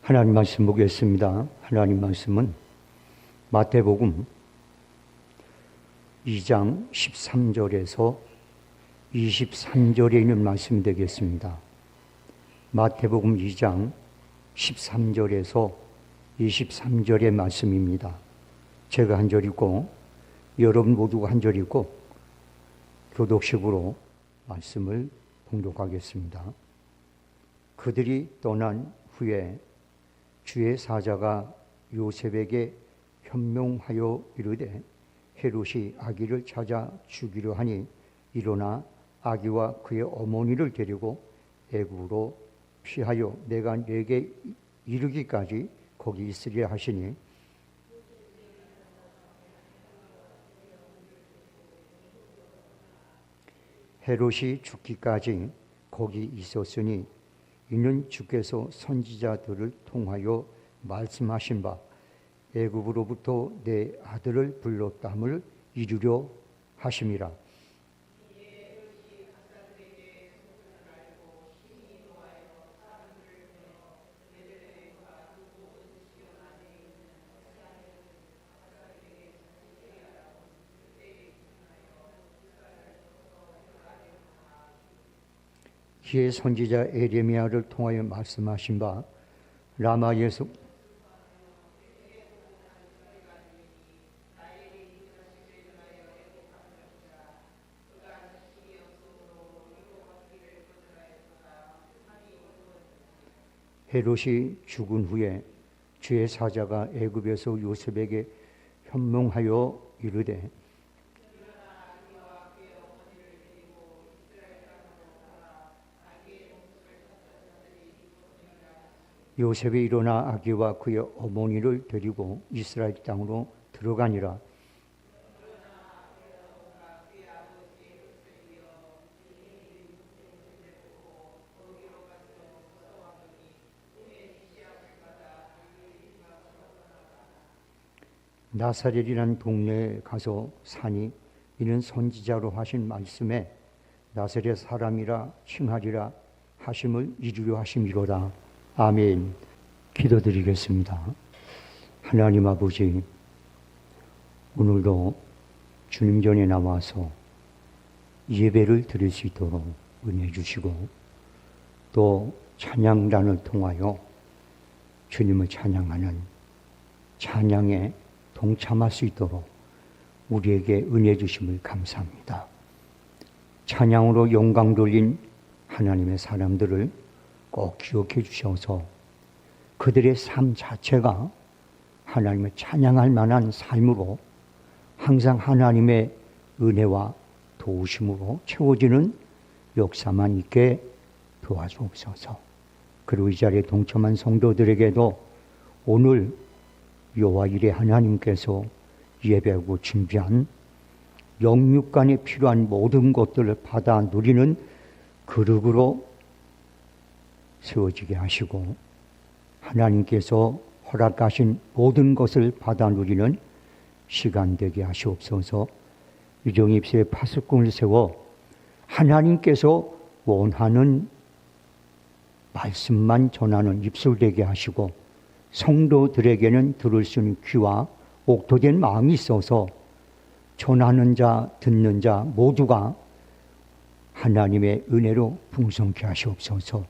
하나님 말씀 보겠습니다. 하나님 말씀은 마태복음 2장 13절에서 23절에 있는 말씀이 되겠습니다. 마태복음 2장 13절에서 23절의 말씀입니다. 제가 한 절 읽고 여러분 모두가 한 절 읽고 교독식으로 말씀을 봉독하겠습니다. 그들이 떠난 후에 주의 사자가 요셉에게 현명하여 이르되 헤롯이 아기를 찾아 죽이려 하니 일어나 아기와 그의 어머니를 데리고 애굽으로 피하여 내가 네게 이르기까지 거기 있으리라 하시니 헤롯이 죽기까지 거기 있었으니 이는 주께서 선지자들을 통하여 말씀하신 바 애굽으로부터 내 아들을 불렀다함을 이루려 하심이라. 기의 선지자 에레미야를 통하여 말씀하신 바 라마에서 헤롯이 죽은 후에 주의 사자가 애굽에서 요셉에게 현명하여 이르되 요셉이 일어나 아기와 그의 어머니를 데리고 이스라엘 땅으로 들어가니라. 나사렛이라는 동네에 가서 사니 이는 선지자로 하신 말씀에 나사렛 사람이라 칭하리라 하심을 이루려 하심이로다. 아멘. 기도드리겠습니다. 하나님 아버지, 오늘도 주님 전에 나와서 예배를 드릴 수 있도록 은혜 주시고 또 찬양단을 통하여 주님을 찬양하는 찬양에 동참할 수 있도록 우리에게 은혜 주심을 감사합니다. 찬양으로 영광 돌린 하나님의 사람들을 꼭 기억해 주셔서 그들의 삶 자체가 하나님을 찬양할 만한 삶으로 항상 하나님의 은혜와 도우심으로 채워지는 역사만 있게 도와주옵소서. 그리고 이 자리에 동참한 성도들에게도 오늘 여호와 이레 하나님께서 예배하고 준비한 영육간에 필요한 모든 것들을 받아 누리는 그릇으로 세워지게 하시고 하나님께서 허락하신 모든 것을 받아 누리는 시간 되게 하시옵소서. 유정입술에 파수꾼을 세워 하나님께서 원하는 말씀만 전하는 입술 되게 하시고 성도들에게는 들을 수 있는 귀와 옥토된 마음이 있어서 전하는 자, 듣는 자 모두가 하나님의 은혜로 풍성케 하시옵소서.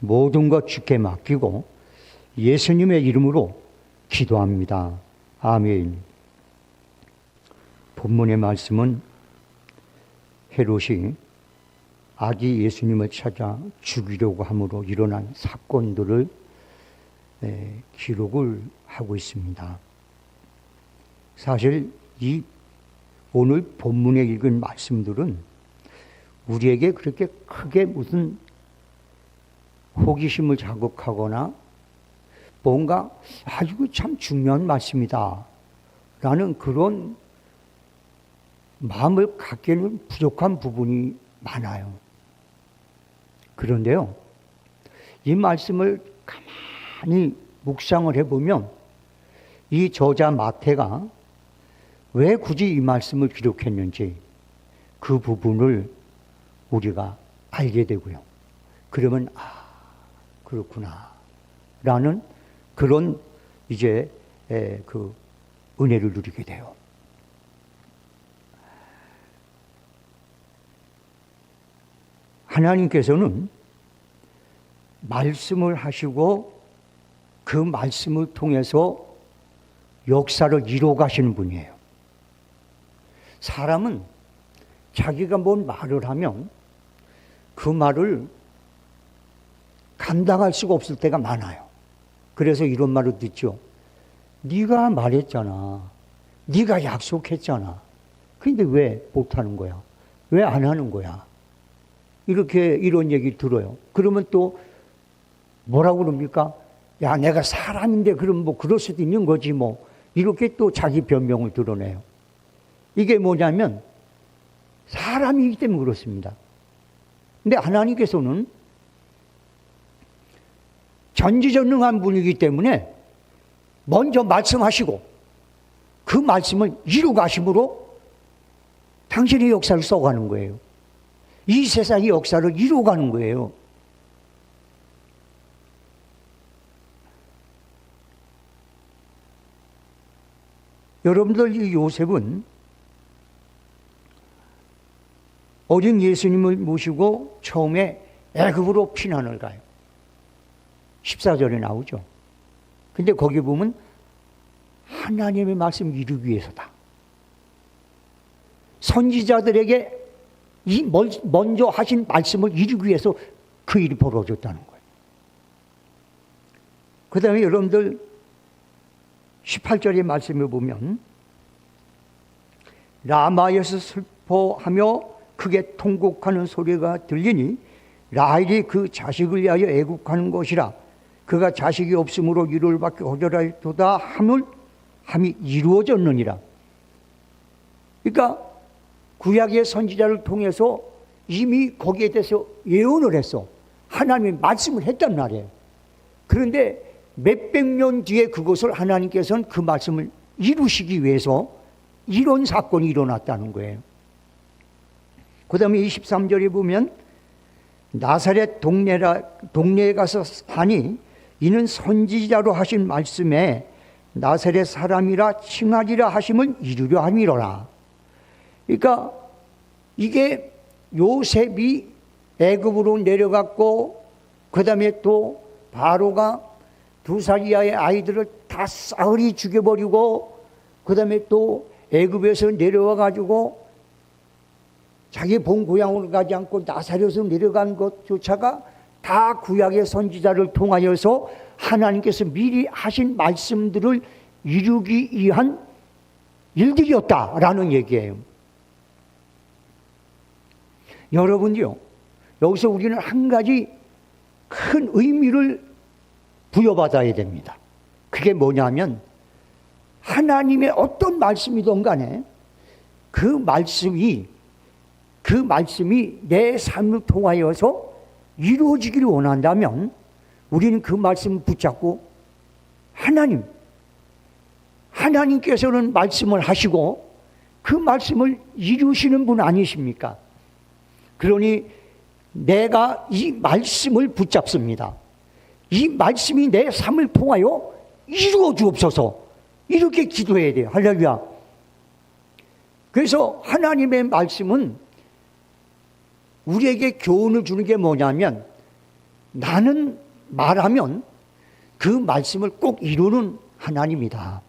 모든 것 주께 맡기고 예수님의 이름으로 기도합니다. 아멘. 본문의 말씀은 헤롯이 아기 예수님을 찾아 죽이려고 함으로 일어난 사건들을 기록을 하고 있습니다. 사실 이 오늘 본문에 읽은 말씀들은 우리에게 그렇게 크게 무슨 호기심을 자극하거나 뭔가 아주 참 중요한 말씀이다 라는 그런 마음을 갖기에는 부족한 부분이 많아요. 그런데요, 이 말씀을 가만히 묵상을 해보면 이 저자 마태가 왜 굳이 이 말씀을 기록했는지 그 부분을 우리가 알게 되고요. 그러면 그렇구나 라는 그런 이제 그 은혜를 누리게 돼요. 하나님께서는 말씀을 하시고 그 말씀을 통해서 역사를 이루어 가시는 분이에요. 사람은 자기가 뭔 말을 하면 그 말을 감당할 수가 없을 때가 많아요. 그래서 이런 말을 듣죠. 네가 말했잖아. 네가 약속했잖아. 근데 왜 못하는 거야? 왜 안 하는 거야? 이런 얘기 들어요. 그러면 또 뭐라고 그럽니까? 야, 내가 사람인데 그럼 뭐 그럴 수도 있는 거지 뭐. 이렇게 또 자기 변명을 드러내요. 이게 뭐냐면 사람이기 때문에 그렇습니다. 근데 하나님께서는 전지전능한 분이기 때문에 먼저 말씀하시고 그 말씀을 이루가심으로 당신의 역사를 써가는 거예요. 이 세상의 역사를 이루어가는 거예요. 여러분들, 이 요셉은 어린 예수님을 모시고 처음에 애굽으로 피난을 가요. 14절에 나오죠. 근데 거기 보면 하나님의 말씀 이루기 위해서다. 선지자들에게 이 먼저 하신 말씀을 이루기 위해서 그 일이 벌어졌다는 거예요. 그 다음에 여러분들 18절의 말씀을 보면 라마에서 슬퍼하며 크게 통곡하는 소리가 들리니 라헬이 그 자식을 위하여 애국하는 것이라. 그가 자식이 없으므로 이를 받기 거절하였도다 함이 이루어졌느니라. 그러니까 구약의 선지자를 통해서 이미 거기에 대해서 예언을 했어. 하나님이 말씀을 했단 말이에요. 그런데 몇백 년 뒤에 그것을 하나님께서는 그 말씀을 이루시기 위해서 이런 사건이 일어났다는 거예요. 그 다음에 23절에 보면 나사렛 동네에 가서 하니 이는 선지자로 하신 말씀에 나사렛 사람이라 칭하리라 하심을 이루려 함이로라. 그러니까 이게 요셉이 애굽으로 내려갔고 그 다음에 또 바로가 2살 이하의 아이들을 다 싸그리 죽여버리고 그 다음에 또 애굽에서 내려와 가지고 자기 본 고향으로 가지 않고 나사렛으로 내려간 것조차가 다 구약의 선지자를 통하여서 하나님께서 미리 하신 말씀들을 이루기 위한 일들이었다라는 얘기예요. 여러분요, 여기서 우리는 한 가지 큰 의미를 부여받아야 됩니다. 그게 뭐냐면 하나님의 어떤 말씀이든 간에 그 말씀이 내 삶을 통하여서 이루어지기를 원한다면 우리는 그 말씀을 붙잡고 하나님께서는 말씀을 하시고 그 말씀을 이루시는 분 아니십니까? 그러니 내가 이 말씀을 붙잡습니다. 이 말씀이 내 삶을 통하여 이루어 주옵소서. 이렇게 기도해야 돼요. 할렐루야. 그래서 하나님의 말씀은 우리에게 교훈을 주는 게 뭐냐면 나는 말하면 그 말씀을 꼭 이루는 하나님이다.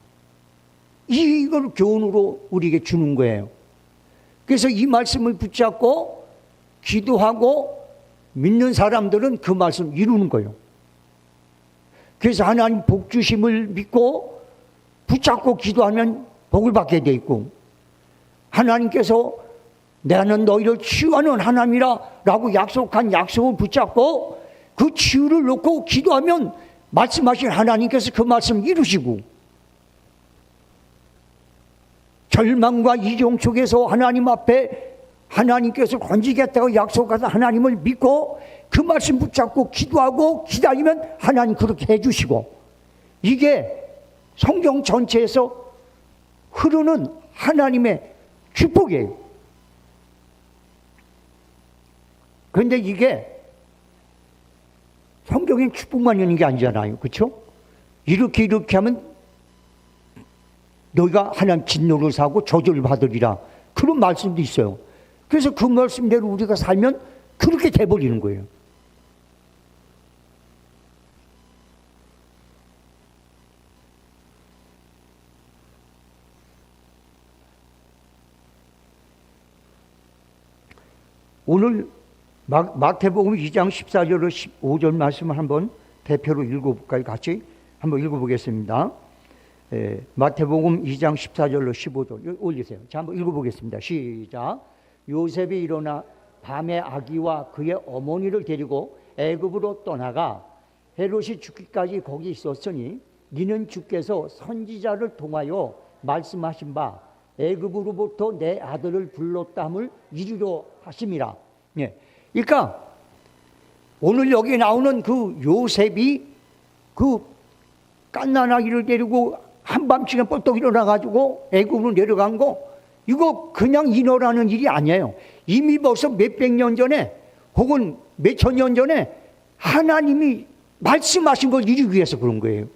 이걸 교훈으로 우리에게 주는 거예요. 그래서 이 말씀을 붙잡고 기도하고 믿는 사람들은 그 말씀 이루는 거예요. 그래서 하나님 복 주심을 믿고 붙잡고 기도하면 복을 받게 돼 있고, 하나님께서 나는 너희를 치유하는 하나님이라 라고 약속한 약속을 붙잡고 그 치유를 놓고 기도하면 말씀하신 하나님께서 그 말씀 이루시고, 절망과 이종 속에서 하나님 앞에 하나님께서 건지겠다고 약속하신 하나님을 믿고 그 말씀 붙잡고 기도하고 기다리면 하나님 그렇게 해주시고, 이게 성경 전체에서 흐르는 하나님의 축복이에요. 그런데 이게 성경엔 축복만 있는 게 아니잖아요. 그렇죠? 이렇게 하면 너희가 하나님 진노를 사고 저주를 받으리라. 그런 말씀도 있어요. 그래서 그 말씀대로 우리가 살면 그렇게 돼버리는 거예요. 오늘 마태복음 2장 14절로 15절 말씀을 한번 대표로 읽어볼까요? 같이 한번 읽어보겠습니다. 마태복음 2장 14절로 15절 올리세요. 자, 한번 읽어보겠습니다. 시작. 요셉이 일어나 밤에 아기와 그의 어머니를 데리고 애굽으로 떠나가 헤롯이 죽기까지 거기 있었으니 니는 주께서 선지자를 통하여 말씀하신 바 애굽으로부터 내 아들을 불렀다함을 이루려 하심이라. 예. 그러니까 오늘 여기 나오는 그 요셉이 그 갓난아기를 데리고 한밤중에 뻘떡 일어나가지고 애굽으로 내려간 거, 이거 그냥 인어라는 일이 아니에요. 이미 벌써 몇백 년 전에 혹은 몇천 년 전에 하나님이 말씀하신 걸 이루기 위해서 그런 거예요.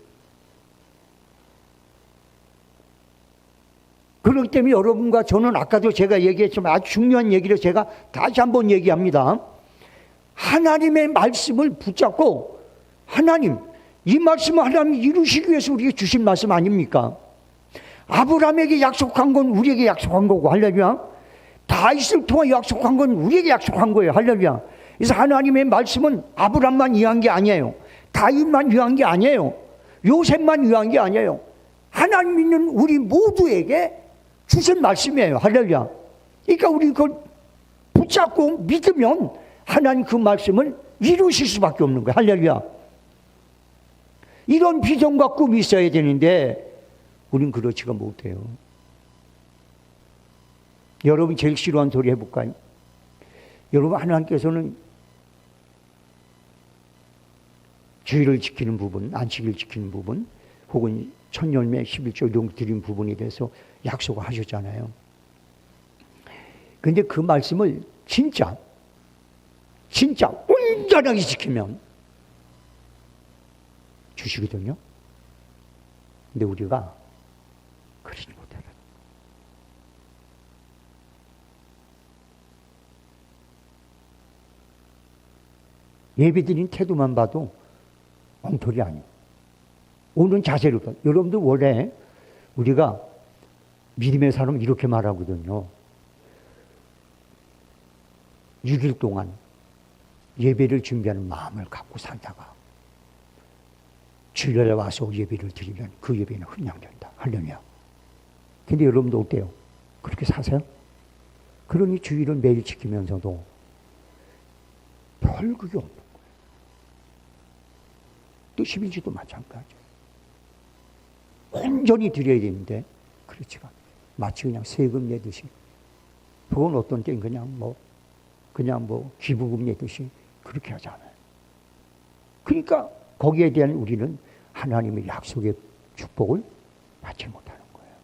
그렇기 때문에 여러분과 저는 아까도 제가 얘기했지만 아주 중요한 얘기를 제가 다시 한번 얘기합니다. 하나님의 말씀을 붙잡고, 하나님, 이 말씀을 하나님이 이루시기 위해서 우리에게 주신 말씀 아닙니까? 아브라함에게 약속한 건 우리에게 약속한 거고, 할렐루야. 다윗을 통해 약속한 건 우리에게 약속한 거예요, 할렐루야. 그래서 하나님의 말씀은 아브라함만 위한 게 아니에요. 다윗만 위한 게 아니에요. 요셉만 위한 게 아니에요. 하나님 믿는 우리 모두에게 주신 말씀이에요, 할렐루야. 그러니까 우리 그걸 붙잡고 믿으면 하나님 그 말씀을 이루실 수밖에 없는 거예요, 할렐루야. 이런 비전과 꿈이 있어야 되는데 우린 그렇지가 못해요. 여러분 제일 싫어하는 소리 해볼까요? 여러분, 하나님께서는 주의를 지키는 부분, 안식일 지키는 부분, 혹은 천열매 11조 이런 드린 부분에 대해서 약속을 하셨잖아요. 그런데 그 말씀을 진짜 온전하게 지키면 주시거든요. 근데 우리가 그러지 못해요. 예배드린 태도만 봐도 엉터리 아니에요. 오는 자세를 봐. 여러분들 원래 우리가 믿음의 사람 이렇게 말하거든요. 6일 동안 예배를 준비하는 마음을 갖고 살다가 주일에 와서 예배를 드리면 그 예배는 흥량된다. 할렐루야. 근데 여러분도 어때요? 그렇게 사세요? 그러니 주일을 매일 지키면서도 별 그게 없는 거예요. 또 11주도 마찬가지예요. 온전히 드려야 되는데 그렇지가 않아요. 마치 그냥 세금 내듯이, 그건 어떤 때는 그냥 뭐 기부금 내듯이 그렇게 하잖아요. 그러니까 거기에 대한 우리는 하나님의 약속의 축복을 받지 못하는 거예요.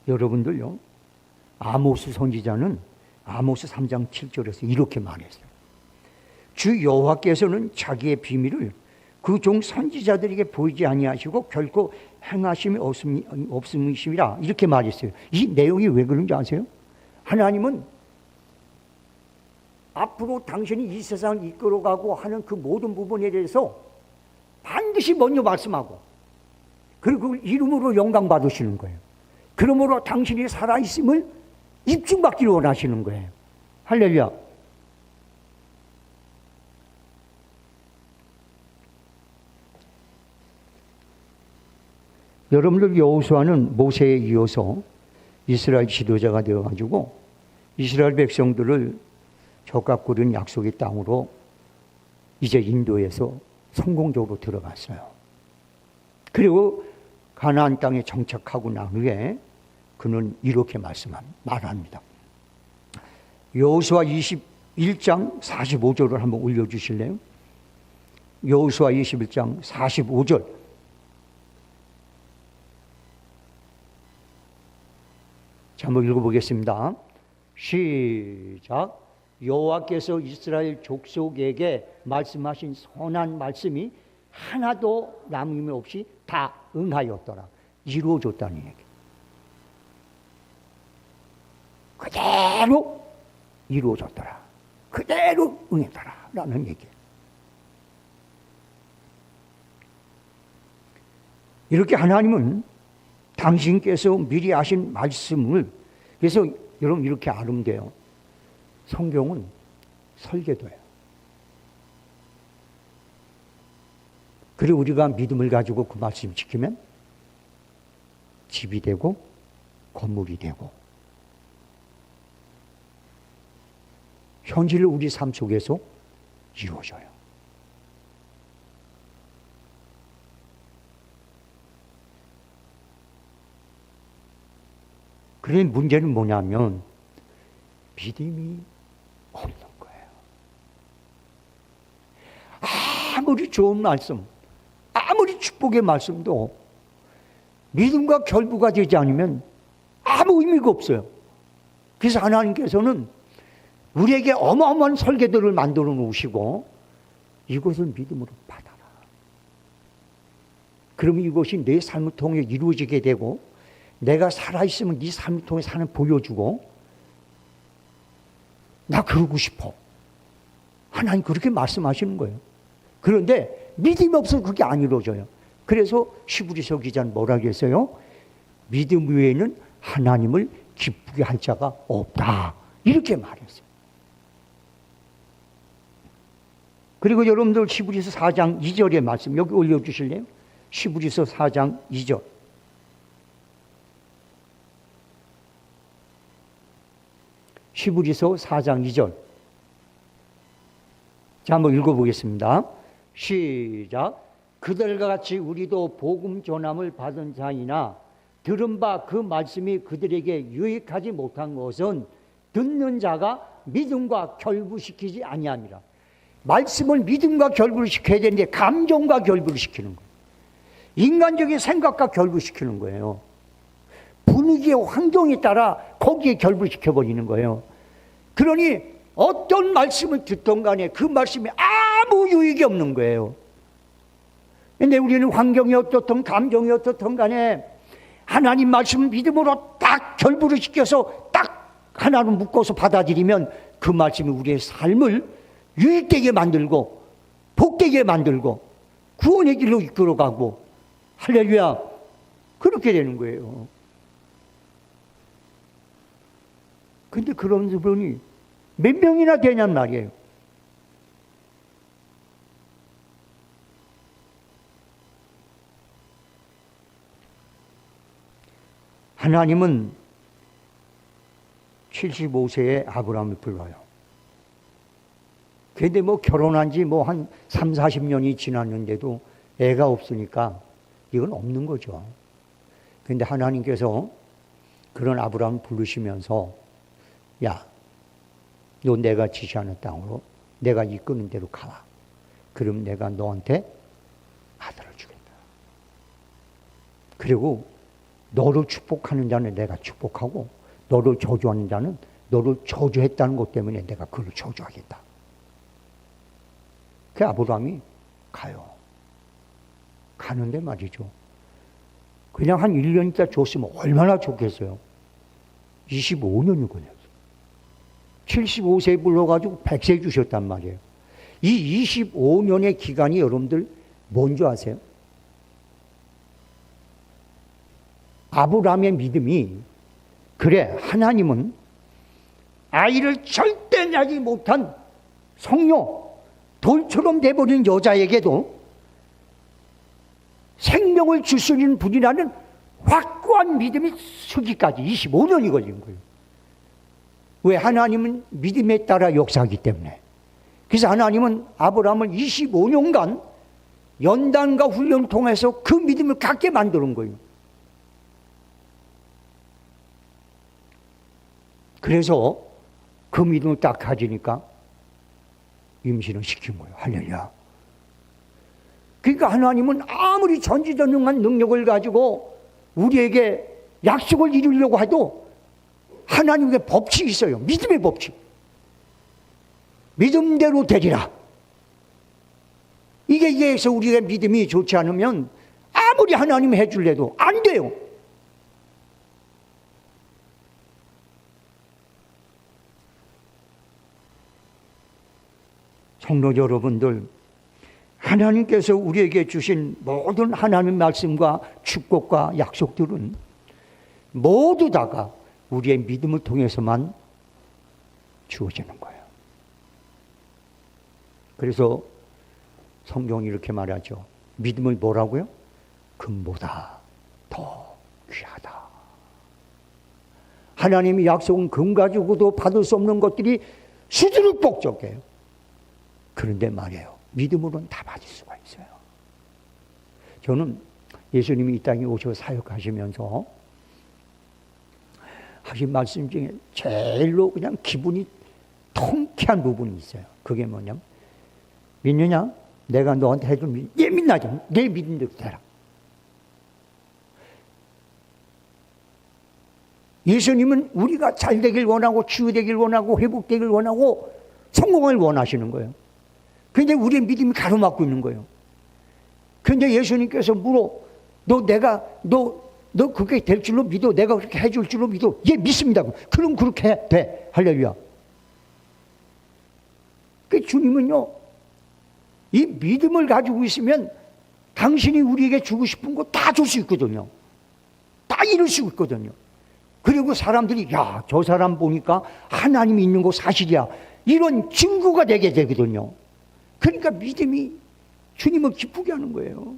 여러분들요, 아모스 선지자는 아모스 3장 7절에서 이렇게 말했어요. 주 여호와께서는 자기의 비밀을 그 종 선지자들에게 보이지 아니하시고 결코 행하심이 없음이시라, 이렇게 말했어요. 이 내용이 왜 그런지 아세요? 하나님은 앞으로 당신이 이 세상을 이끌어가고 하는 그 모든 부분에 대해서 반드시 먼저 말씀하고, 그리고 이름으로 영광 받으시는 거예요. 그러므로 당신이 살아있음을 입증받기를 원하시는 거예요. 할렐루야. 여러분들, 여호수아는 모세에 이어서 이스라엘 지도자가 되어가지고 이스라엘 백성들을 적각 구른 약속의 땅으로 이제 인도에서 성공적으로 들어갔어요. 그리고 가나안 땅에 정착하고 난 후에 그는 이렇게 말합니다. 여호수아 21장 45절을 한번 올려주실래요? 여호수아 21장 45절. 자, 한번 읽어보겠습니다. 시작. 여호와께서 이스라엘 족속에게 말씀하신 선한 말씀이 하나도 남김이 없이 다 응하였더라. 이루어졌다는 얘기. 그대로 이루어졌더라. 그대로 응했더라. 라는 얘기예요. 이렇게 하나님은 당신께서 미리 하신 말씀을, 그래서 여러분 이렇게 알으면 돼요. 성경은 설계도예요. 그리고 우리가 믿음을 가지고 그 말씀 지키면 집이 되고 건물이 되고 현실 우리 삶 속에서 이루어져요. 그런데 문제는 뭐냐면 믿음이 없는 거예요. 아무리 좋은 말씀, 아무리 축복의 말씀도 믿음과 결부가 되지 않으면 아무 의미가 없어요. 그래서 하나님께서는 우리에게 어마어마한 설계도를 만들어 놓으시고 이것을 믿음으로 받아라. 그러면 이것이 내 삶을 통해 이루어지게 되고 내가 살아있으면 네 삶을 통해 사는 보여주고 나 그러고 싶어. 하나님 그렇게 말씀하시는 거예요. 그런데 믿음이 없어서 그게 안 이루어져요. 그래서 히브리서 기자는 뭐라고 했어요? 믿음 외에는 하나님을 기쁘게 할 자가 없다. 이렇게 말했어요. 그리고 여러분들 히브리서 4장 2절의 말씀 여기 올려주실래요? 히브리서 4장 2절. 히브리서 4장 2절. 자, 한번 읽어보겠습니다. 시작. 그들과 같이 우리도 복음 전함을 받은 자이나 들은 바 그 말씀이 그들에게 유익하지 못한 것은 듣는 자가 믿음과 결부시키지 아니함이라. 말씀을 믿음과 결부를 시켜야 되는데 감정과 결부를 시키는 거예요. 인간적인 생각과 결부시키는 거예요. 분위기의 환경에 따라 거기에 결부시켜버리는 거예요. 그러니 어떤 말씀을 듣던 간에 그 말씀이 아무 유익이 없는 거예요. 근데 우리는 환경이 어떻든 감정이 어떻든 간에 하나님 말씀을 믿음으로 딱 결부를 시켜서 딱 하나로 묶어서 받아들이면 그 말씀이 우리의 삶을 유익되게 만들고 복되게 만들고 구원의 길로 이끌어가고 할렐루야 그렇게 되는 거예요. 근데 그런 분이 몇 명이나 되냔 말이에요. 하나님은 75세에 아브라함을 불러요. 그런데 뭐 결혼한 지 뭐 한 3, 40년이 지났는데도 애가 없으니까 이건 없는 거죠. 그런데 하나님께서 그런 아브라함을 부르시면서 야, 너 내가 지시하는 땅으로 내가 이끄는 대로 가라. 그럼 내가 너한테 아들을 주겠다. 그리고 너를 축복하는 자는 내가 축복하고 너를 저주하는 자는 너를 저주했다는 것 때문에 내가 그를 저주하겠다. 그 아브라함이 가요. 가는데 말이죠. 그냥 한 1년 있다 줬으면 얼마나 좋겠어요. 25년이 걸렸어요. 75세에 불러가지고 100세 주셨단 말이에요. 이 25년의 기간이 여러분들 뭔지 아세요? 아브라함의 믿음이 그래 하나님은 아이를 절대 낳지 못한 성녀 돌처럼 돼버린 여자에게도 생명을 줄 수 있는 분이라는 확고한 믿음이 서기까지 25년이 걸린 거예요. 왜? 하나님은 믿음에 따라 역사하기 때문에. 그래서 하나님은 아브라함을 25년간 연단과 훈련을 통해서 그 믿음을 갖게 만드는 거예요. 그래서 그 믿음을 딱 가지니까 임신을 시킨 거예요. 할렐루야. 그러니까 하나님은 아무리 전지전능한 능력을 가지고 우리에게 약속을 이루려고 해도 하나님의 법칙이 있어요. 믿음의 법칙. 믿음대로 되리라. 이게서 우리가 믿음이 좋지 않으면 아무리 하나님이 해줄래도 안 돼요. 성도 여러분들, 하나님께서 우리에게 주신 모든 하나님 말씀과 축복과 약속들은 모두 다가 우리의 믿음을 통해서만 주어지는 거예요. 그래서 성경이 이렇게 말하죠. 믿음을 뭐라고요? 금보다 더 귀하다. 하나님의 약속은 금 가지고도 받을 수 없는 것들이 수두룩 복적해요. 그런데 말이에요, 믿음으로는 다 받을 수가 있어요. 저는 예수님이 이 땅에 오셔 사역하시면서 하신 말씀 중에 제일로 그냥 기분이 통쾌한 부분이 있어요. 그게 뭐냐면, 믿느냐? 내가 너한테 해준 얘 믿나죠? 내 믿음대로 되라. 예수님은 우리가 잘 되길 원하고 치유되길 원하고 회복되길 원하고 성공을 원하시는 거예요. 그런데 우리의 믿음이 가로막고 있는 거예요. 그런데 예수님께서 물어, 너 그렇게 될 줄로 믿어? 내가 그렇게 해줄 줄로 믿어? 예, 믿습니다. 그럼 그렇게 돼. 할렐루야. 그 주님은요, 이 믿음을 가지고 있으면 당신이 우리에게 주고 싶은 거 다 줄 수 있거든요. 다 이룰 수 있거든요. 그리고 사람들이, 야, 저 사람 보니까 하나님이 있는 거 사실이야. 이런 증거가 되게 되거든요. 그러니까 믿음이 주님을 기쁘게 하는 거예요.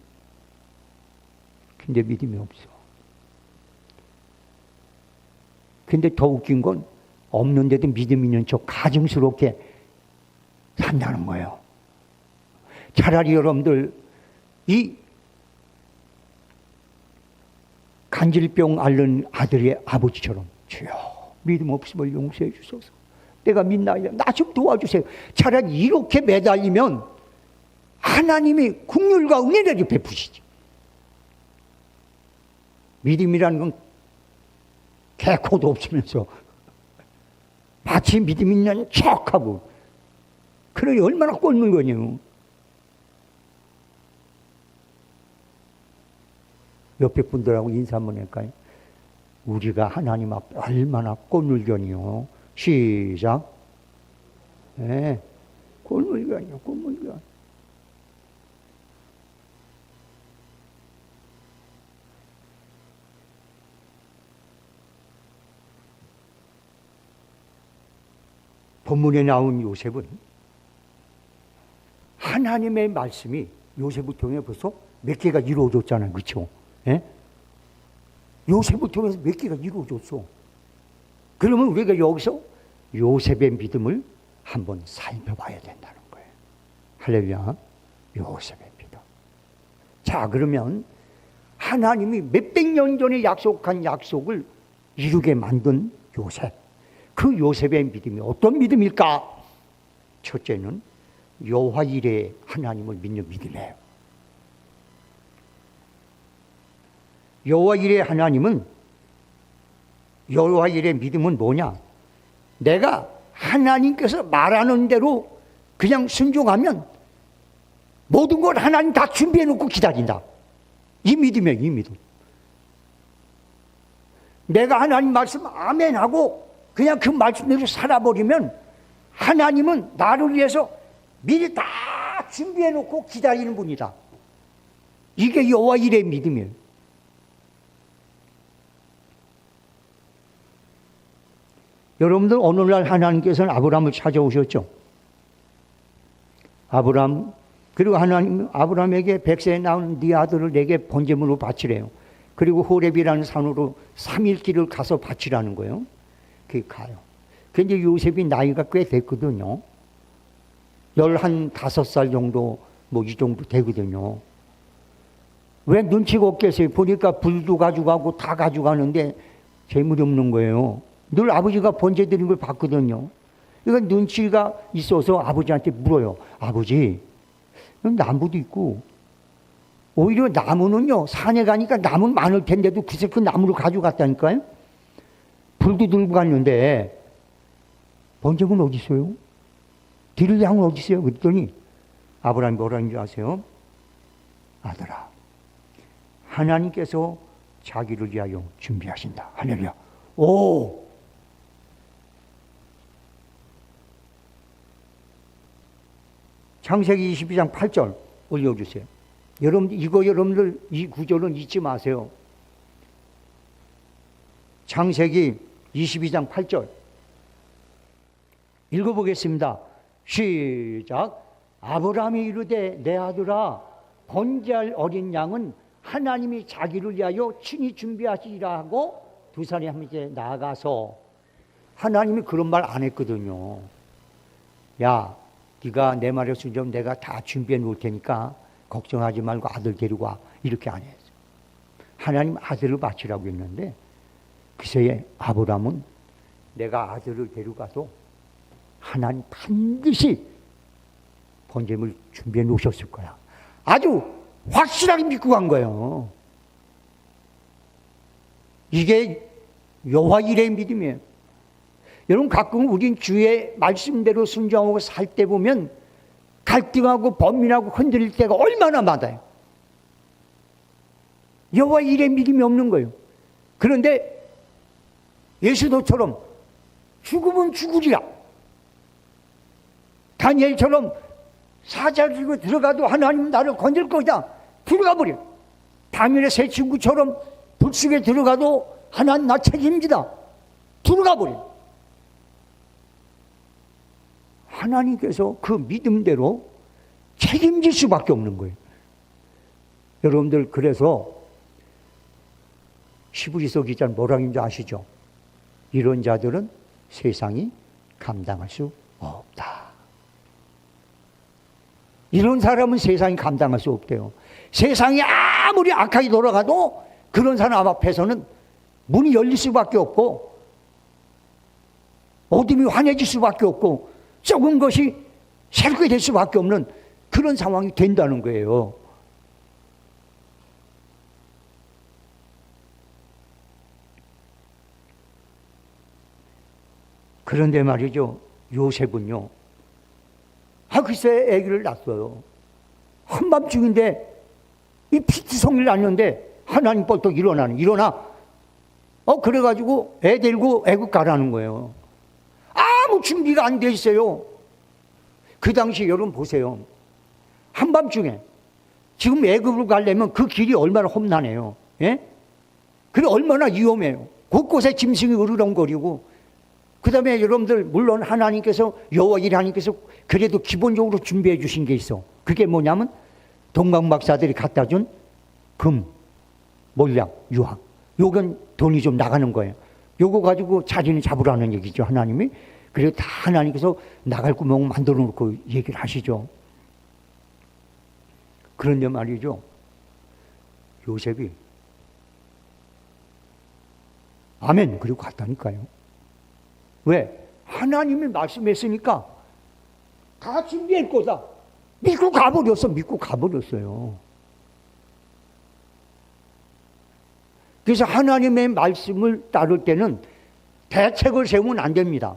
근데 믿음이 없어. 근데 더 웃긴 건 없는데도 믿음 있는 척 가증스럽게 산다는 거예요. 차라리 여러분들 이 간질병 앓는 아들의 아버지처럼, 주여 믿음 없음을 용서해 주소서. 내가 믿나이다. 나 좀 도와주세요. 차라리 이렇게 매달리면 하나님이 긍휼과 은혜를 베푸시지. 믿음이라는 건 개코도 없으면서 마치 믿음 있는 척하고, 그러니 얼마나 꼴물건이요. 옆에 분들하고 인사 한번 할까요? 우리가 하나님 앞에 얼마나 꼴물견이요. 시작. 네, 꼴물견이요, 꼴물견. 본문에 나온 요셉은 하나님의 말씀이 요셉을 통해 벌써 몇 개가 이루어졌잖아요. 그렇죠? 예? 요셉을 통해서 몇 개가 이루어졌어. 그러면 우리가 여기서 요셉의 믿음을 한번 살펴봐야 된다는 거예요. 할렐루야. 요셉의 믿음. 자, 그러면 하나님이 몇백 년 전에 약속한 약속을 이루게 만든 요셉. 그 요셉의 믿음이 어떤 믿음일까? 첫째는 여호와 이레 하나님을 믿는 믿음이에요. 여호와 이레 하나님은, 여호와 이레 믿음은 뭐냐? 내가 하나님께서 말하는 대로 그냥 순종하면 모든 걸 하나님 다 준비해 놓고 기다린다. 이 믿음이에요, 이 믿음. 내가 하나님 말씀 아멘 하고 그냥 그 말씀대로 살아버리면 하나님은 나를 위해서 미리 다 준비해 놓고 기다리는 분이다. 이게 여호와 이레의 믿음이에요. 여러분들, 오늘날 하나님께서는 아브라함을 찾아오셨죠. 아브라함, 그리고 하나님 아브라함에게 100세에 낳은 네 아들을 내게 번제물로 바치래요. 그리고 호렙이라는 산으로 3일 길을 가서 바치라는 거예요. 그게 가요. 근데 요셉이 나이가 꽤 됐거든요. 15살 정도, 뭐 이 정도 되거든요. 왜 눈치가 없겠어요? 보니까 불도 가져가고 다 가져가는데 재물이 없는 거예요. 늘 아버지가 번제 드린 걸 봤거든요. 그러니까 눈치가 있어서 아버지한테 물어요. 아버지, 나무도 있고, 오히려 나무는요, 산에 가니까 나무는 많을 텐데도 그새 그 나무를 가져갔다니까요. 불도 들고 갔는데 번제물은 어디 있어요? 뒤를 향은 어디 있어요? 그랬더니 아브라함이 뭐라는 줄 아세요? 아들아, 하나님께서 자기를 위하여 준비하신다. 할렐루야. 오! 창세기 22장 8절 올려주세요. 여러분들 이 구절은 잊지 마세요. 창세기 22장 8절 읽어보겠습니다. 시작. 아브라함이 이르되 내 아들아, 번제할 어린 양은 하나님이 자기를 위하여 친히 준비하시리라 하고 두 사람이 나아가서, 하나님이 그런 말 안 했거든요. 야, 네가 내 말에 순종 내가 다 준비해 놓을 테니까 걱정하지 말고 아들 데리고 와, 이렇게 안 했어요. 하나님 아들을 바치라고 했는데 그새에 아브라함은 내가 아들을 데려가도 하나님 반드시 번제물 준비해 놓으셨을 거야. 아주 확실하게 믿고 간 거예요. 이게 여호와 일의 믿음이에요. 여러분, 가끔 우린 주의 말씀대로 순종하고 살 때 보면 갈등하고 범민하고 흔들릴 때가 얼마나 많아요. 여호와 일의 믿음이 없는 거예요. 그런데 예수도처럼 죽으면 죽으리라, 다니엘처럼 사자를 들고 들어가도 하나님은 나를 건질 거다, 들어가 버려. 다니엘의 세 친구처럼 불속에 들어가도 하나님 나 책임지다, 들어가 버려. 하나님께서 그 믿음대로 책임질 수밖에 없는 거예요. 여러분들, 그래서 히브리서 기자는 뭐라는 줄 아시죠? 이런 자들은 세상이 감당할 수 없다. 이런 사람은 세상이 감당할 수 없대요. 세상이 아무리 악하게 돌아가도 그런 사람 앞에서는 문이 열릴 수밖에 없고 어둠이 환해질 수밖에 없고 적은 것이 새롭게 될 수밖에 없는 그런 상황이 된다는 거예요. 그런데 말이죠, 요셉은요, 글쎄 아기를 낳았어요. 한밤중인데 이 피투성이를 낳는데 하나님 벌떡 일어나. 그래가지고 애 데리고 애국 가라는 거예요. 아무 준비가 안 돼 있어요. 그 당시 여러분 보세요. 한밤중에 지금 애국을 가려면 그 길이 얼마나 험난해요. 예? 그게 얼마나 위험해요. 곳곳에 짐승이 으르렁거리고, 그 다음에 여러분들 물론 하나님께서, 여호와 일 하나님께서 그래도 기본적으로 준비해 주신 게 있어. 그게 뭐냐면 동방 박사들이 갖다 준 금, 몰약, 유황. 요건 돈이 좀 나가는 거예요. 요거 가지고 자리는 잡으라는 얘기죠, 하나님이. 그래서 다 하나님께서 나갈 구멍 만들어 놓고 얘기를 하시죠. 그런데 말이죠, 요셉이 아멘 그리고 갔다니까요. 왜? 하나님이 말씀했으니까 다 준비할 거다 믿고 가버렸어요. 그래서 하나님의 말씀을 따를 때는 대책을 세우면 안 됩니다.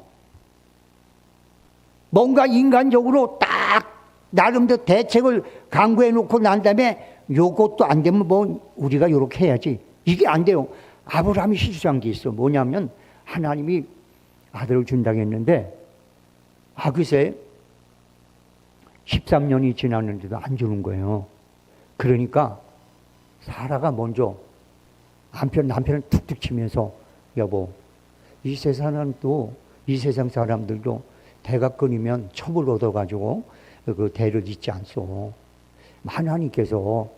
뭔가 인간적으로 딱 나름대로 대책을 강구해 놓고 난 다음에 요것도 안 되면 뭐 우리가 요렇게 해야지, 이게 안 돼요. 아브라함이 실수한 게 있어. 뭐냐면 하나님이 아들을 준다고 했는데 글쎄 13년이 지났는데도 안 주는 거예요. 그러니까 사라가 먼저 남편을 툭툭 치면서, 여보, 이 세상 사람들도 대가 끊이면 첩을 얻어가지고 그 대를 잇지 않소. 하나님께서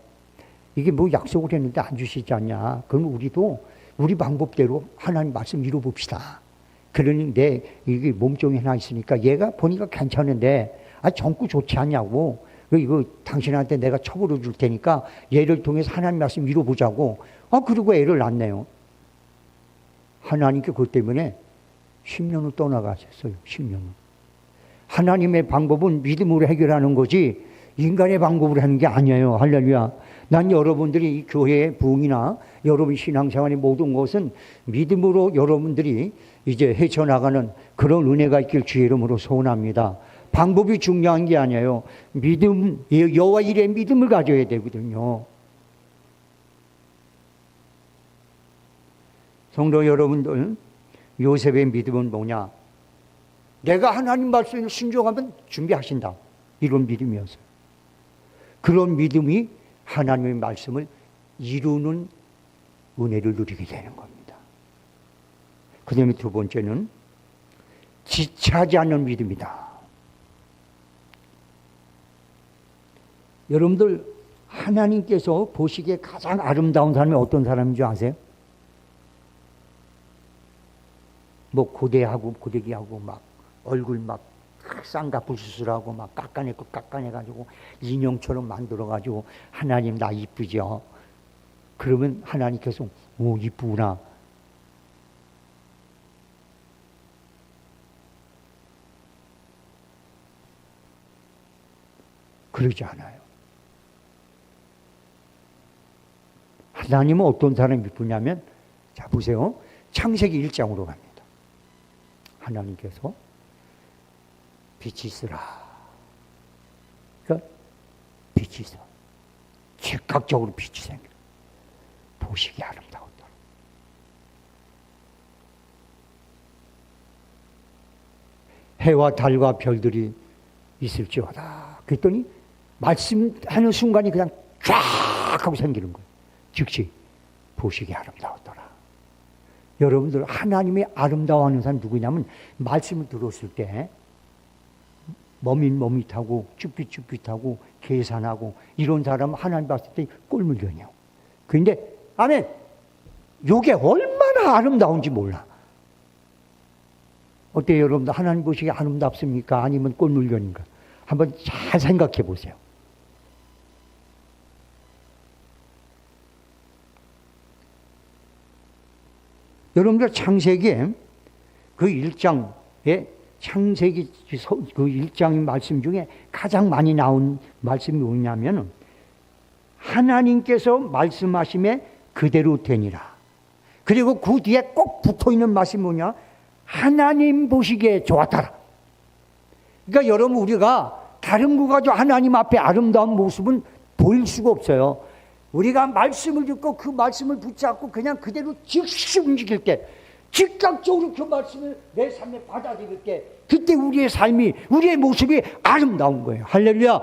이게 뭐 약속을 했는데 안 주시지 않냐. 그럼 우리도 우리 방법대로 하나님 말씀 이뤄봅시다. 그러니 이게 몸종이 하나 있으니까 얘가 보니까 괜찮은데 정구 좋지 않냐고. 이거 당신한테 내가 첩으로 줄 테니까 얘를 통해서 하나님 말씀 이뤄보자고. 그리고 애를 낳네요. 하나님께 그것 때문에 10년을 떠나가셨어요. 10년을. 하나님의 방법은 믿음으로 해결하는 거지 인간의 방법으로 하는 게 아니에요. 할렐루야. 난 여러분들이 이 교회의 부흥이나 여러분 신앙생활의 모든 것은 믿음으로 여러분들이 이제 헤쳐나가는 그런 은혜가 있길 주의 이름으로 소원합니다. 방법이 중요한 게 아니에요. 믿음, 여호와 일에 믿음을 가져야 되거든요. 성도 여러분들, 요셉의 믿음은 뭐냐? 내가 하나님 말씀에 순종하면 준비하신다. 이런 믿음이었어요. 그런 믿음이 하나님의 말씀을 이루는 은혜를 누리게 되는 겁니다. 그 다음에 두 번째는 지체하지 않는 믿음이다. 여러분들, 하나님께서 보시기에 가장 아름다운 사람이 어떤 사람인 줄 아세요? 뭐 고대하고 고데기하고 막 얼굴 막 쌍꺼풀수술하고 막 깎아내가지고 인형처럼 만들어가지고 하나님 나 이쁘죠? 그러면 하나님께서 오 이쁘구나. 그러지 않아요. 하나님은 어떤 사람이 이쁘냐면, 자 보세요. 창세기 1장으로 갑니다. 하나님께서 빛이 있으라. 그러니까 빛이 있어. 즉각적으로 빛이 생겨. 보시기 아름다웠다. 해와 달과 별들이 있을지어다. 그랬더니 말씀하는 순간이 그냥 쫙 하고 생기는 거예요. 즉시 보시기 아름다웠더라. 여러분들, 하나님의 아름다워하는 사람 누구냐면, 말씀을 들었을 때 머밋머밋하고 쭈삣쭈삣하고 계산하고 이런 사람은 하나님 봤을 때 꼴물견이요. 그런데 아멘, 이게 얼마나 아름다운지 몰라. 어때요 여러분들? 하나님 보시기에 아름답습니까? 아니면 꼴물견인가? 한번 잘 생각해 보세요. 여러분들, 창세기에 그 1장에 창세기 그 1장의 말씀 중에 가장 많이 나온 말씀이 뭐냐면, 하나님께서 말씀하심에 그대로 되니라. 그리고 그 뒤에 꼭 붙어있는 말씀이 뭐냐? 하나님 보시기에 좋았더라. 그러니까 여러분, 우리가 다른 거 가지고 하나님 앞에 아름다운 모습은 보일 수가 없어요. 우리가 말씀을 듣고 그 말씀을 붙잡고 그냥 그대로 즉시 움직일 때, 즉각적으로 그 말씀을 내 삶에 받아들일 때, 그때 우리의 삶이, 우리의 모습이 아름다운 거예요. 할렐루야.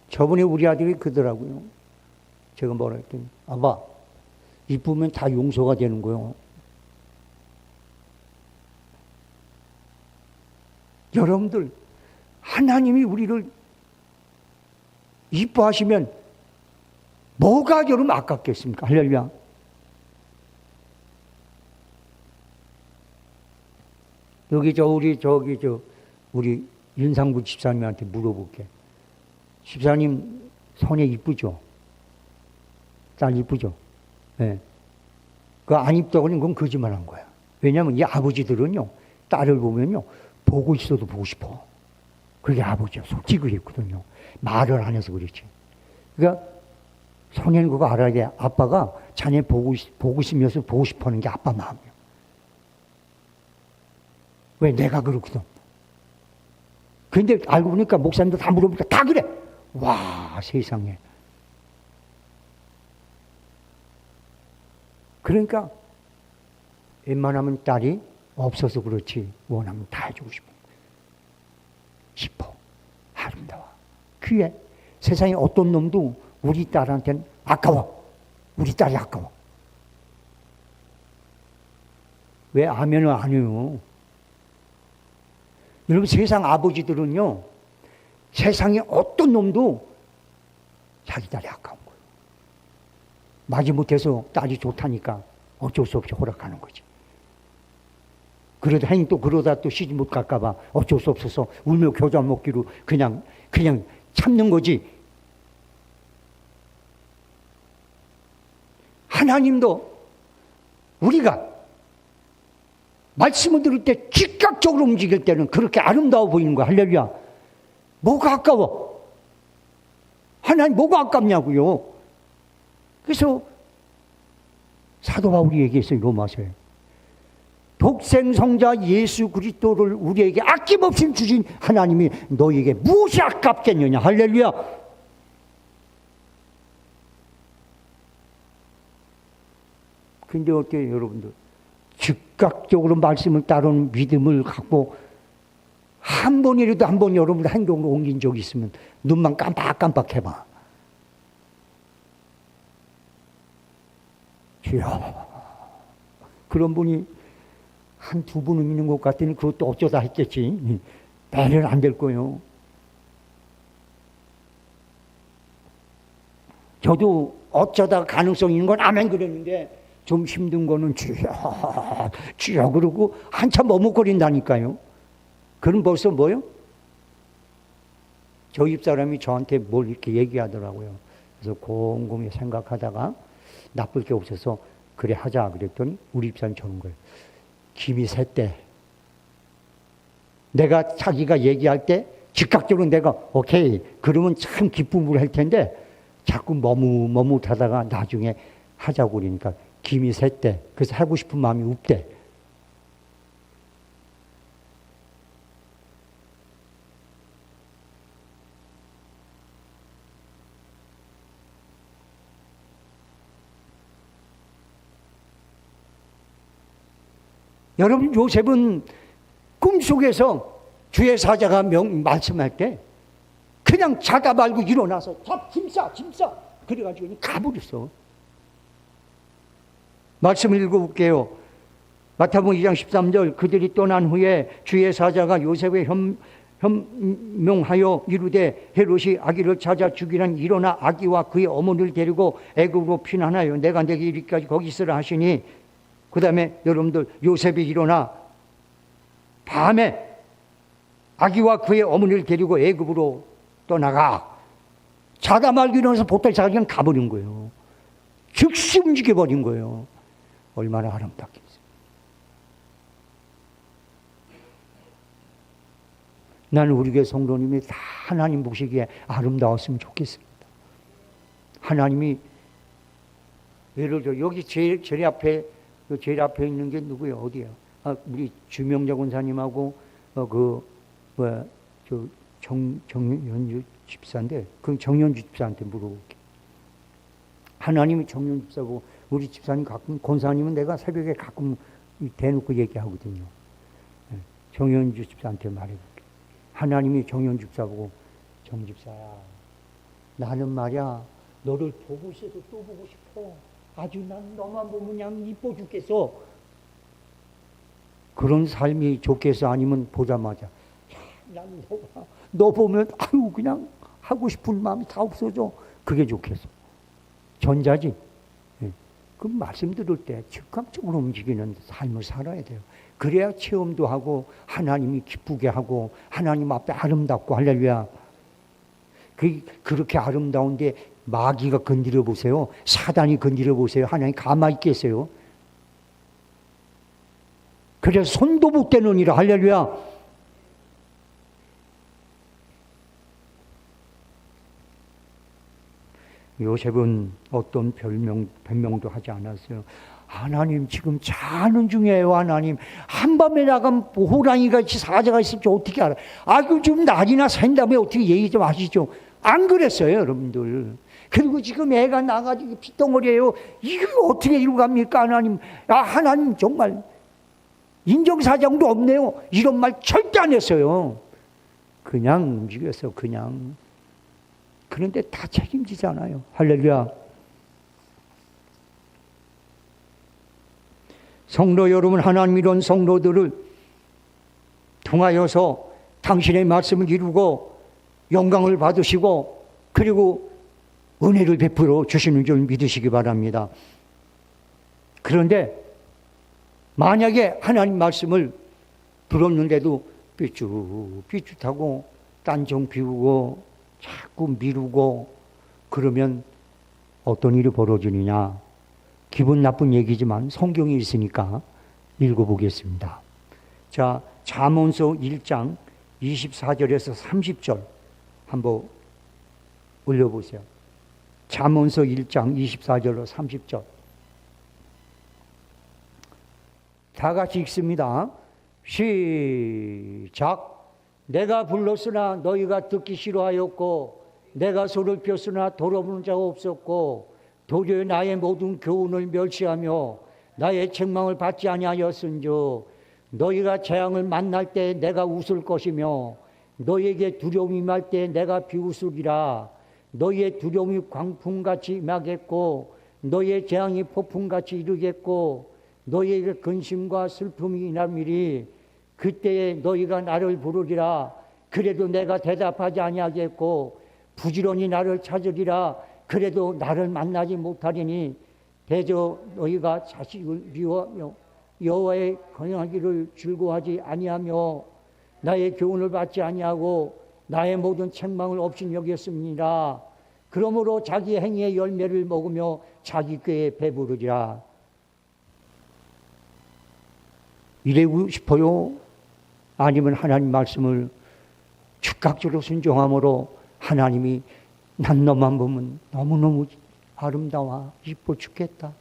저번에 우리 아들이 그러더라고요. 제가 뭐라 했더니, 아빠, 이쁘면 다 용서가 되는 거예요. 여러분들, 하나님이 우리를 이뻐하시면 뭐가 여러분 아깝겠습니까? 할렐루야. 우리 윤상부 집사님한테 물어볼게. 집사님 손에 이쁘죠? 딸 이쁘죠? 네. 그거 안 이쁘다고는 그건 거짓말한 거야. 왜냐하면 이 아버지들은요, 딸을 보면요, 보고 있어도 보고 싶어. 그게 아버지야. 솔직히 그랬거든요. 말을 안 해서 그렇지. 그러니까 성현이 그거 알아야 돼. 아빠가 자네 보고 있으면서 보고 싶어 하는 게 아빠 마음이야. 왜? 내가 그렇거든. 근데 알고 보니까 목사님들 다 물어보니까 다 그래. 와, 세상에. 그러니까 웬만하면 딸이 없어서 그렇지, 원하면 다 해주고 싶어. 아름다워. 그게 세상에 어떤 놈도 우리 딸한테는 아까워. 우리 딸이 아까워. 왜? 아면은 안 해요. 여러분, 세상 아버지들은요, 세상에 어떤 놈도 자기 딸이 아까운 거예요. 마지못해서 딸이 좋다니까 어쩔 수 없이 허락하는 거지. 그러다 또 시집 못 갈까봐 어쩔 수 없어서 울며 겨자 먹기로 그냥 참는 거지. 하나님도 우리가 말씀을 들을 때 즉각적으로 움직일 때는 그렇게 아름다워 보이는 거야. 할렐루야. 뭐가 아까워? 하나님 뭐가 아깝냐고요. 그래서 사도 바울이 얘기했어요. 로마서에. 독생 성자 예수 그리스도를 우리에게 아낌없이 주신 하나님이 너희에게 무엇이 아깝겠느냐. 할렐루야. 근데 어때요, 여러분들? 즉각적으로 말씀을 따르는 믿음을 갖고 한 번이라도 한 번 여러분들 행동으로 옮긴 적이 있으면 눈만 깜빡깜빡 해봐. 주여. 그런 분이 한 두 분은 있는 것 같더니 그것도 어쩌다 했겠지. 내일은 안 될 거예요. 저도 어쩌다 가능성이 있는 건 아멘 그랬는데 좀 힘든 거는 주여, 주여 그러고 한참 머뭇거린다니까요. 그럼 벌써 뭐요? 저 집사람이 저한테 뭘 이렇게 얘기하더라고요. 그래서 곰곰이 생각하다가 나쁠 게 없어서 그래 하자 그랬더니 우리 집사람이 저런 거예요. 김이 샜대. 내가 자기가 얘기할 때 즉각적으로 내가 오케이 그러면 참 기쁨을 할 텐데 자꾸 머뭇하다가 나중에 하자고 그러니까 김이 샜대. 그래서 하고 싶은 마음이 없대. 여러분 요셉은 꿈속에서 주의 사자가 말씀할 때 그냥 자다 말고 일어나서 짐 싸 그래가지고 가버렸어. 말씀을 읽어볼게요. 마태복음 2장 13절 그들이 떠난 후에 주의 사자가 요셉에 현명하여 이르되 헤롯이 아기를 찾아 죽이란 일어나 아기와 그의 어머니를 데리고 애굽으로 피난하여 내가 내게 이르기까지 거기 있으라 하시니 그 다음에 여러분들 요셉이 일어나 밤에 아기와 그의 어머니를 데리고 애굽으로 떠나가. 자다 말고 일어나서 보따리 자가 그냥 가버린 거예요. 즉시 움직여버린 거예요. 얼마나 아름답겠어요. 나는 우리 교회 성도님이 다 하나님 보시기에 아름다웠으면 좋겠습니다. 하나님이 예를 들어 여기 제일 앞에 있는 게 누구예요? 어디야? 우리 주명자 권사님하고 정연주 집사인데 그 정연주 집사한테 물어볼게. 하나님이 정연주 집사고 우리 집사님 가끔 권사님은 내가 새벽에 가끔 대놓고 얘기하거든요. 정연주 집사한테 말해볼게. 하나님이 정연주 집사 보고 정 집사야 나는 말이야 너를 보고 있어서 또 보고 싶어. 아주 난 너만 보면 그냥 이뻐 죽겠어. 그런 삶이 좋겠어? 아니면 보자마자 난 너 보면 아유 그냥 하고 싶은 마음이 다 없어져. 그게 좋겠어? 전자지. 그 말씀 들을 때 즉각적으로 움직이는 삶을 살아야 돼요. 그래야 체험도 하고 하나님이 기쁘게 하고 하나님 앞에 아름답고 할렐루야. 그렇게 아름다운데 마귀가 건드려 보세요. 사단이 건드려 보세요. 하나님 가만히 있겠어요? 그래서 손도 못 대느니라 할렐루야. 요셉은 어떤 변명도 하지 않았어요. 하나님 지금 자는 중이에요. 하나님 한밤에 나가면 호랑이같이 사자가 있을지 어떻게 알아? 그 좀 낮이나 샌다며 어떻게 얘기 좀 하시죠. 안 그랬어요 여러분들. 그리고 지금 애가 나가지고 핏덩어리예요. 이거 어떻게 이루 갑니까 하나님. 하나님 정말 인정사정도 없네요. 이런 말 절대 안 했어요. 그냥 움직였어 그냥. 그런데 다 책임지잖아요. 할렐루야. 성도 여러분, 하나님 이런 성도들을 통하여서 당신의 말씀을 이루고 영광을 받으시고 그리고 은혜를 베풀어 주시는 줄 믿으시기 바랍니다. 그런데 만약에 하나님 말씀을 들었는데도 삐죽삐죽하고 딴정 피우고 자꾸 미루고 그러면 어떤 일이 벌어지느냐. 기분 나쁜 얘기지만 성경이 있으니까 읽어보겠습니다. 자, 잠언서 1장 24절에서 30절 한번 올려보세요. 잠언서 1장 24절로 30절 다 같이 읽습니다. 시작. 내가 불렀으나 너희가 듣기 싫어하였고 내가 소를 폈으나 돌아보는 자가 없었고 도저히 나의 모든 교훈을 멸시하며 나의 책망을 받지 아니하였은즉 너희가 재앙을 만날 때 내가 웃을 것이며 너희에게 두려움이 임할 때 내가 비웃으리라. 너희의 두려움이 광풍같이 임하겠고 너희의 재앙이 폭풍같이 이르겠고 너희에게 근심과 슬픔이 임하리니 그때에 너희가 나를 부르리라. 그래도 내가 대답하지 아니하겠고 부지런히 나를 찾으리라. 그래도 나를 만나지 못하리니 대저 너희가 자식을 미워하며 여호와의 건영하기를 즐거워하지 아니하며 나의 교훈을 받지 아니하고 나의 모든 책망을 없이 여겼습니다. 그러므로 자기 행위의 열매를 먹으며 자기 꾀에 배부르리라. 이래고 싶어요? 아니면 하나님 말씀을 즉각적으로 순종함으로 하나님이 난 너만 보면 너무너무 아름다워 이뻐 죽겠다.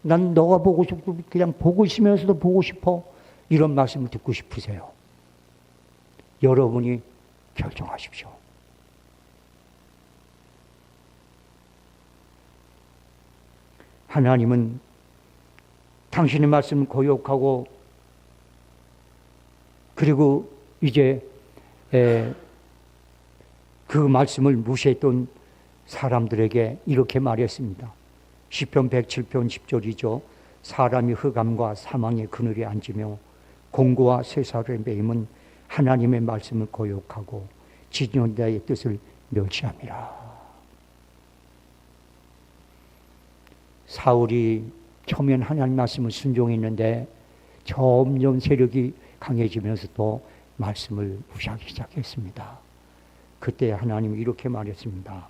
난 너가 보고 싶고 그냥 보고 있으면서도 보고 싶어. 이런 말씀을 듣고 싶으세요? 여러분이 결정하십시오. 하나님은 당신의 말씀을 고역하고 그리고 이제 그 말씀을 무시했던 사람들에게 이렇게 말했습니다. 시편 107편 10절이죠. 사람이 흑암과 사망의 그늘에 앉으며 공고와 쇠사슬에 매임은 하나님의 말씀을 고역하고 지존자의 뜻을 멸시함이라. 사울이 처음엔 하나님 말씀을 순종했는데 점점 세력이 강해지면서도 말씀을 무시하기 시작했습니다. 그때 하나님이 이렇게 말했습니다.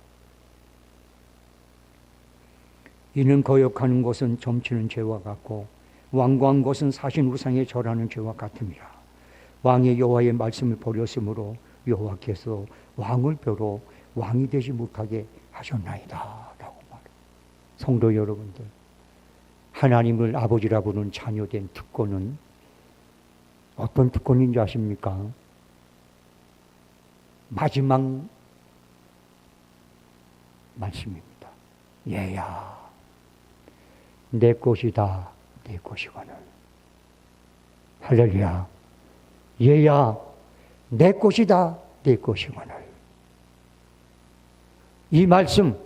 이는 거역하는 것은 점치는 죄와 같고 완고한 것은 사신 우상에 절하는 죄와 같음이라. 왕의 여호와의 말씀을 버렸으므로 여호와께서 왕을 벼로 왕이 되지 못하게 하셨나이다 라고 말해요. 성도 여러분들, 하나님을 아버지라 부르는 자녀된 특권은 어떤 특권인지 아십니까? 마지막 말씀입니다. 얘야 내 것이다 내 것이거늘. 할렐루야. 얘야 내 것이다 내 것이거늘. 이 말씀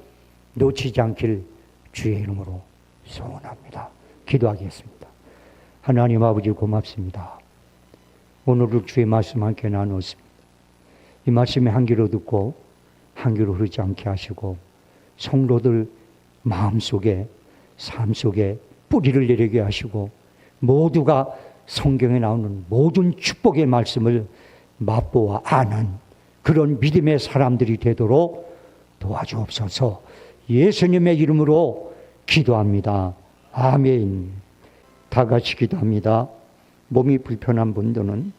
놓치지 않길 주의 이름으로 소원합니다. 기도하겠습니다. 하나님 아버지 고맙습니다. 오늘도 주의 말씀 함께 나눴습니다. 이 말씀의 한 귀로 듣고 한 귀로 흐르지 않게 하시고 성도들 마음속에 삶 속에 뿌리를 내리게 하시고 모두가 성경에 나오는 모든 축복의 말씀을 맛보아 아는 그런 믿음의 사람들이 되도록 도와주옵소서. 예수님의 이름으로 기도합니다. 아멘. 다 같이 기도합니다. 몸이 불편한 분들은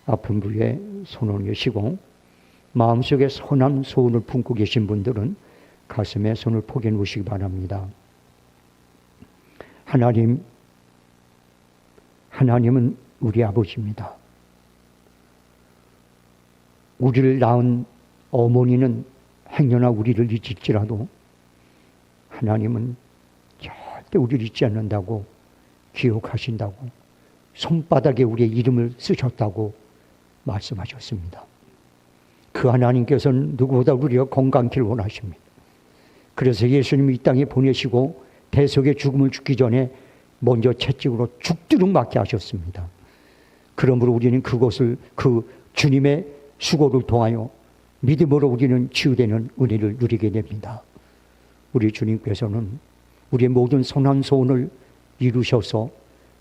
아픈 부위에 손을 올리시고 마음속에 선한 소원을 품고 계신 분들은 가슴에 손을 포개 놓으시기 바랍니다. 하나님은 우리 아버지입니다. 우리를 낳은 어머니는 행여나 우리를 잊을지라도 하나님은 절대 우리를 잊지 않는다고 기억하신다고 손바닥에 우리의 이름을 쓰셨다고 말씀하셨습니다. 그 하나님께서는 누구보다 우리가 건강기를 원하십니다. 그래서 예수님이 이 땅에 보내시고 대속의 죽음을 죽기 전에 먼저 채찍으로 죽도록 맞게 하셨습니다. 그러므로 우리는 그것을 그 주님의 수고를 통하여 믿음으로 우리는 치유되는 은혜를 누리게 됩니다. 우리 주님께서는 우리의 모든 선한 소원을 이루셔서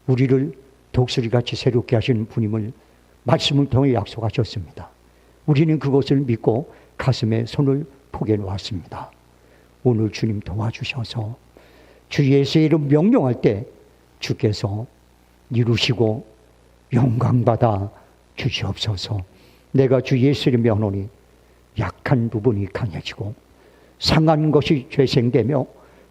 우리를 독수리같이 새롭게 하시는 분임을 말씀을 통해 약속하셨습니다. 우리는 그것을 믿고 가슴에 손을 포개 놓았습니다. 오늘 주님 도와주셔서 주 예수의 이름 명령할 때 주께서 이루시고 영광받아 주시옵소서. 내가 주 예수의 이름 명하노니 약한 부분이 강해지고 상한 것이 죄생되며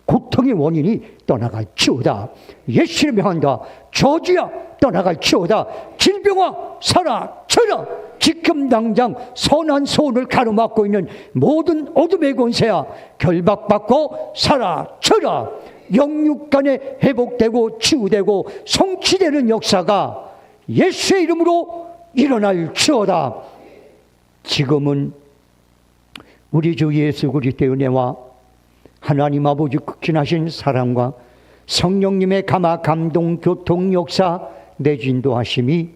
고통의 원인이 떠나갈지어다. 예수를 명한다. 저주야 떠나갈지어다. 질병아 사라져라. 지금 당장 선한 소원을 가로막고 있는 모든 어둠의 권세야 결박받고 사라져라. 영육간에 회복되고 치유되고 성취되는 역사가 예수의 이름으로 일어날지어다. 지금은 우리 주 예수 그리스도의 은혜와 하나님 아버지 극진하신 사랑과 성령님의 감화 감동 교통 역사 내진도하심이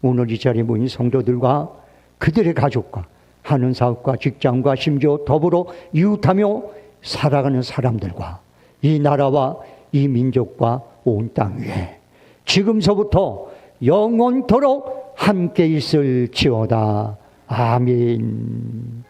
오늘 이 자리에 모인 성도들과 그들의 가족과 하는 사업과 직장과 심지어 더불어 이웃하며 살아가는 사람들과 이 나라와 이 민족과 온 땅 위에 지금서부터 영원토록 함께 있을지어다. 아멘.